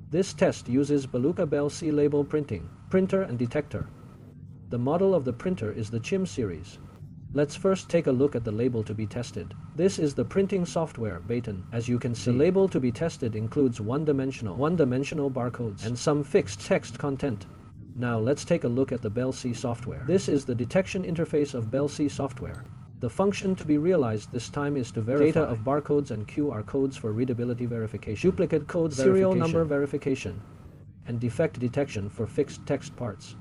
This test uses BLC label printing, printer and detector. The model of the printer is the CHIM series. Let's first take a look at the label to be tested. This is the printing software, Bartender. As you can see, the label to be tested includes one-dimensional barcodes and some fixed text content. Now let's take a look at the BLC software. This is the detection interface of BLC software. The function to be realized this time is to verify data of barcodes and QR codes for readability verification, duplicate code serial number verification, and defect detection for fixed text parts.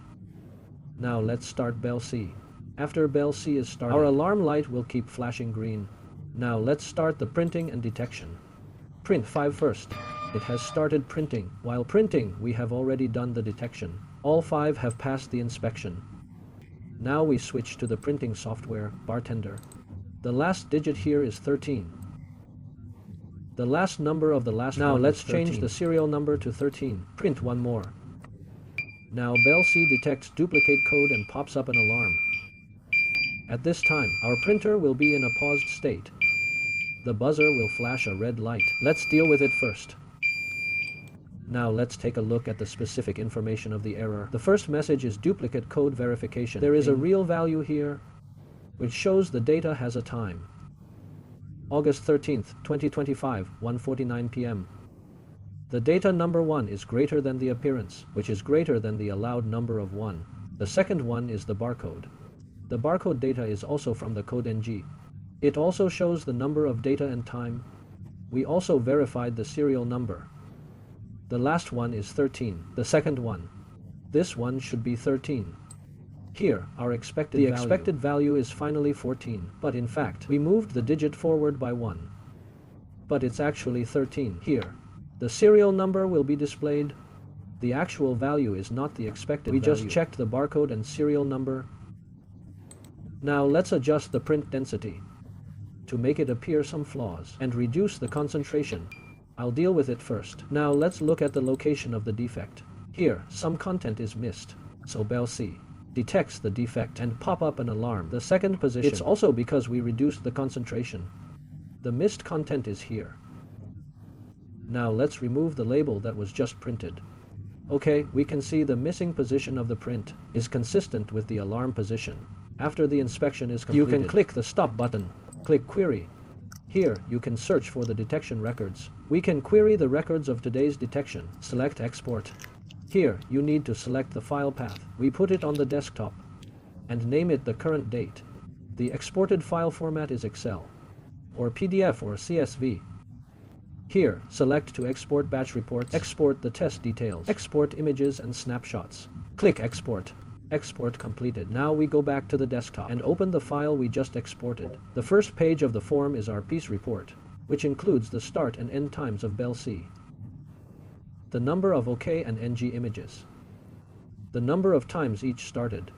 Now let's start BLC. After BLC is started, our alarm light will keep flashing green. Now let's start the printing and detection. Print 5 first. It has started printing. While printing, we have already done the detection. All 5 have passed the inspection. Now we switch to the printing software, Bartender. The last digit here is 13. The last number of the last one. Now let's change the serial number to 13. Print 1 more. Now BLC detects duplicate code and pops up an alarm. At this time, our printer will be in a paused state. The buzzer will flash a red light. Let's deal with it first. Now let's take a look at the specific information of the error. The first message is duplicate code verification. There is a real value here, which shows the data has a time. August 13th, 2025, 1:49 p.m. The data number 1 is greater than the appearance, which is greater than the allowed number of 1. The second one is the barcode. The barcode data is also from the code NG. It also shows the number of data and time. We also verified the serial number. The last one is 13, the second one. This one should be 13. Here, our expected value is finally 14, but in fact, we moved the digit forward by 1. But it's actually 13 here. The serial number will be displayed. The actual value is not the expected value. We just checked the barcode and serial number. Now let's adjust the print density to make it appear some flaws and reduce the concentration. I'll deal with it first. Now let's look at the location of the defect. Here, some content is missed, so BLC detects the defect and pop up an alarm. The second position, it's also because we reduced the concentration. The missed content is here. Now let's remove the label that was just printed. Okay, we can see the missing position of the print is consistent with the alarm position. After the inspection is completed, you can click the stop button. Click Query. Here, you can search for the detection records. We can query the records of today's detection. Select Export. Here, you need to select the file path. We put it on the desktop and name it the current date. The exported file format is Excel, or PDF or CSV. Here, select to export batch reports, export the test details, export images and snapshots. Click Export. Export completed. Now we go back to the desktop and open the file we just exported. The first page of the form is our piece report, which includes the start and end times of BLC, the number of OK and NG images, the number of times each started,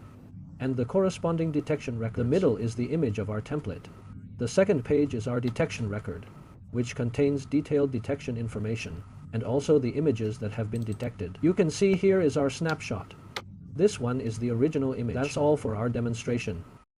and the corresponding detection record. The middle is the image of our template. The second page is our detection record, which contains detailed detection information, and also the images that have been detected. You can see here is our snapshot. This one is the original image. That's all for our demonstration.